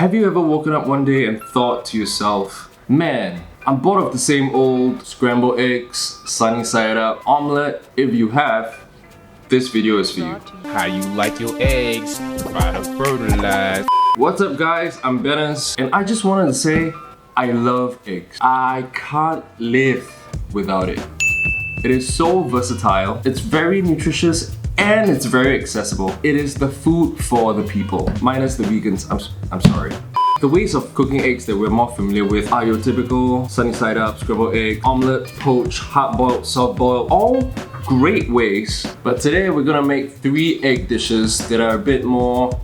Have you ever woken up one day and thought to yourself, man, I'm bored of the same old scrambled eggs, sunny side up, omelette? If you have, this video is for you. How you like your eggs? Try to fertilize. What's up guys, I'm Dennis, and I just wanted to say, I love eggs. I can't live without it. It is so versatile, it's very nutritious, and it's very accessible. It is the food for the people, minus the vegans, I'm sorry. The ways of cooking eggs that we're more familiar with are your typical sunny side up, scrambled egg, omelette, poach, hard boiled, soft boiled, all great ways. But today we're gonna make 3 egg dishes that are a bit more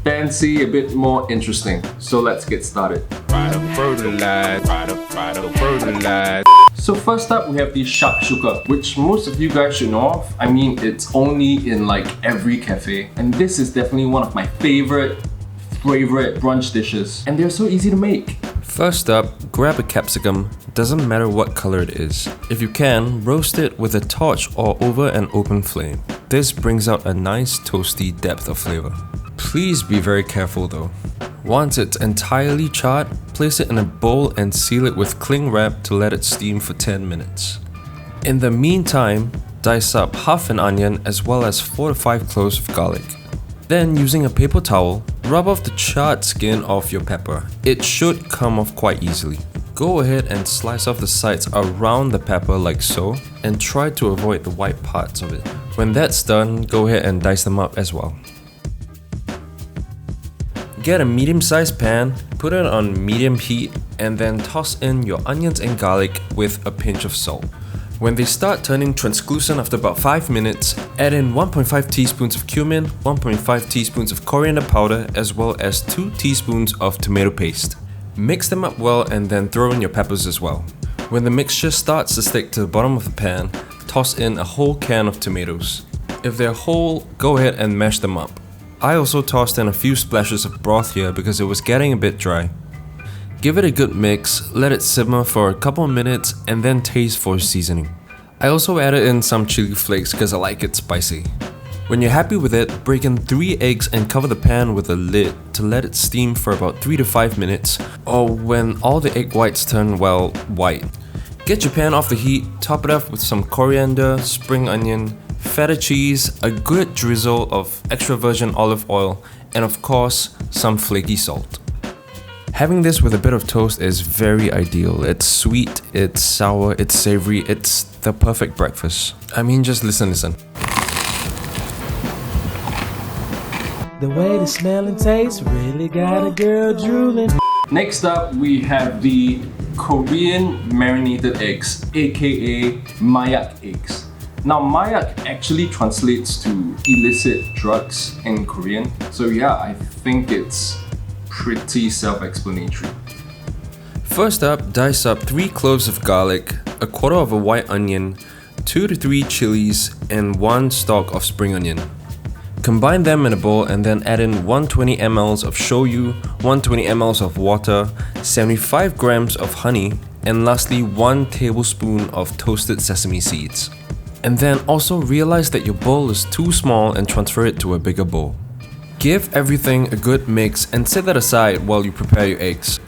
fancy, a bit more interesting. So let's get started. Try to fertilize. Try to fertilize. So first up we have the Shakshuka, which most of you guys should know of. I mean, it's only in like every cafe. And this is definitely one of my favorite brunch dishes. And they're so easy to make. First up, grab a capsicum, doesn't matter what color it is. If you can, roast it with a torch or over an open flame. This brings out a nice toasty depth of flavor. Please be very careful though. Once it's entirely charred, place it in a bowl and seal it with cling wrap to let it steam for 10 minutes. In the meantime, dice up half an onion as well as 4 to 5 cloves of garlic. Then, using a paper towel, rub off the charred skin off your pepper. It should come off quite easily. Go ahead and slice off the sides around the pepper like so, and try to avoid the white parts of it. When that's done, go ahead and dice them up as well. Get a medium-sized pan, put it on medium heat, and then toss in your onions and garlic with a pinch of salt. When they start turning translucent after about 5 minutes, add in 1.5 teaspoons of cumin, 1.5 teaspoons of coriander powder, as well as 2 teaspoons of tomato paste. Mix them up well and then throw in your peppers as well. When the mixture starts to stick to the bottom of the pan, toss in a whole can of tomatoes. If they're whole, go ahead and mash them up. I also tossed in a few splashes of broth here because it was getting a bit dry. Give it a good mix, let it simmer for a couple of minutes, and then taste for seasoning. I also added in some chili flakes because I like it spicy. When you're happy with it, break in 3 eggs and cover the pan with a lid to let it steam for about 3 to 5 minutes, or when all the egg whites turn, well, white. Get your pan off the heat, top it off with some coriander, spring onion, feta cheese, a good drizzle of extra virgin olive oil, and of course, some flaky salt. Having this with a bit of toast is very ideal. It's sweet, it's sour, it's savory, it's the perfect breakfast. I mean, just listen. The way the smell and taste really got a girl drooling. Next up, we have the Korean marinated eggs, aka Mayak eggs. Now, Mayak actually translates to illicit drugs in Korean. So yeah, I think it's pretty self-explanatory. First up, dice up 3 cloves of garlic, a quarter of a white onion, 2 to 3 chilies, and 1 stalk of spring onion. Combine them in a bowl and then add in 120 ml of shoyu, 120 ml of water, 75 grams of honey, and lastly 1 tablespoon of toasted sesame seeds. And then also realize that your bowl is too small and transfer it to a bigger bowl. Give everything a good mix and set that aside while you prepare your eggs.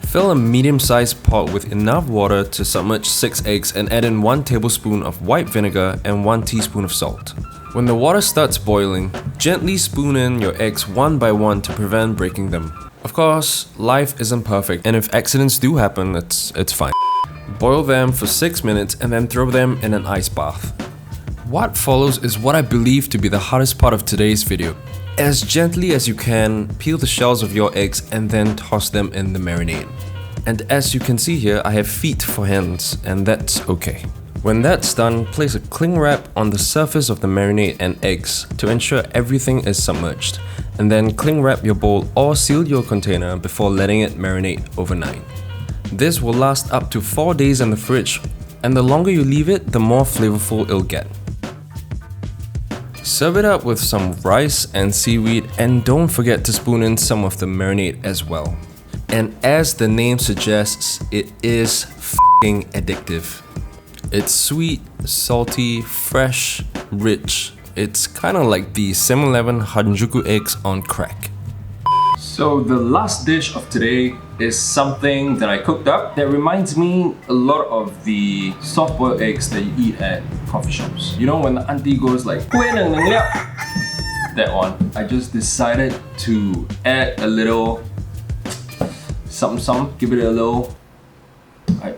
Fill a medium-sized pot with enough water to submerge 6 eggs and add in 1 tablespoon of white vinegar and 1 teaspoon of salt. When the water starts boiling, gently spoon in your eggs one by one to prevent breaking them. Of course, life isn't perfect, and if accidents do happen, it's fine. Boil them for 6 minutes and then throw them in an ice bath. What follows is what I believe to be the hardest part of today's video. As gently as you can, peel the shells of your eggs and then toss them in the marinade. And as you can see here, I have feet for hands, and that's okay. When that's done, place a cling wrap on the surface of the marinade and eggs to ensure everything is submerged, and then cling wrap your bowl or seal your container before letting it marinate overnight. This will last up to 4 days in the fridge, and the longer you leave it, the more flavorful it'll get. Serve it up with some rice and seaweed, and don't forget to spoon in some of the marinade as well. And as the name suggests, it is f***ing addictive. It's sweet, salty, fresh, rich. It's kinda like the 7-Eleven Hanjuku eggs on crack. So the last dish of today is something that I cooked up that reminds me a lot of the soft-boiled eggs that you eat at coffee shops. You know when the auntie goes like, that one. I just decided to add a little something, give it a little, I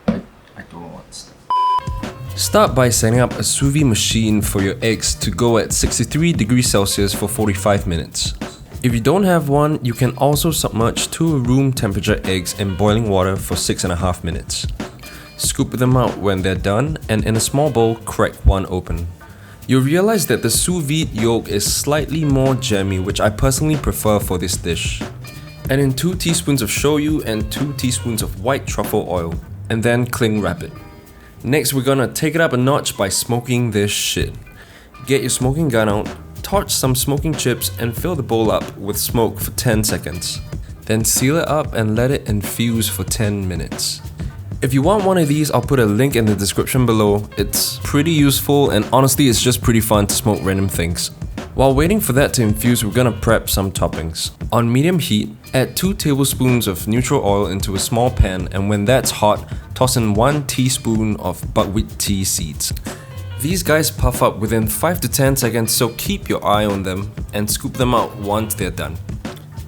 don't know what's that. Start by setting up a sous vide machine for your eggs to go at 63 degrees Celsius for 45 minutes. If you don't have one, you can also submerge 2 room temperature eggs in boiling water for 6.5 minutes. Scoop them out when they're done, and in a small bowl, crack one open. You'll realize that the sous vide yolk is slightly more jammy, which I personally prefer for this dish. Add in 2 teaspoons of shoyu and 2 teaspoons of white truffle oil, and then cling wrap it. Next, we're gonna take it up a notch by smoking this shit. Get your smoking gun out, torch some smoking chips and fill the bowl up with smoke for 10 seconds. Then seal it up and let it infuse for 10 minutes. If you want one of these, I'll put a link in the description below. It's pretty useful and honestly it's just pretty fun to smoke random things. While waiting for that to infuse, we're gonna prep some toppings. On medium heat, add 2 tablespoons of neutral oil into a small pan, and when that's hot, toss in 1 teaspoon of buckwheat seeds. These guys puff up within 5 to 10 seconds, so keep your eye on them and scoop them out once they're done.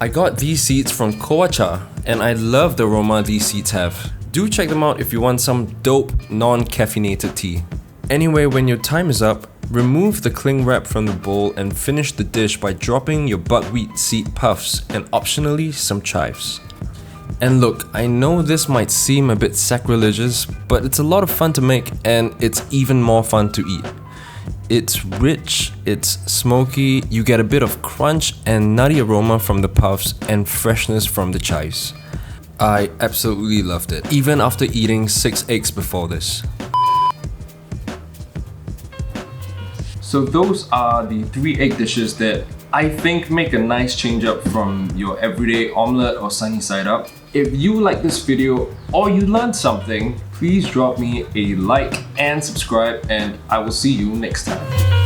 I got these seeds from Kowacha and I love the aroma these seeds have. Do check them out if you want some dope non-caffeinated tea. Anyway, when your time is up, remove the cling wrap from the bowl and finish the dish by dropping your buckwheat seed puffs and optionally some chives. And look, I know this might seem a bit sacrilegious, but it's a lot of fun to make and it's even more fun to eat. It's rich, it's smoky, you get a bit of crunch and nutty aroma from the puffs and freshness from the chives. I absolutely loved it, even after eating 6 eggs before this. So those are the 3 egg dishes that I think make a nice change up from your everyday omelette or sunny side up. If you like this video or you learned something, please drop me a like and subscribe, and I will see you next time.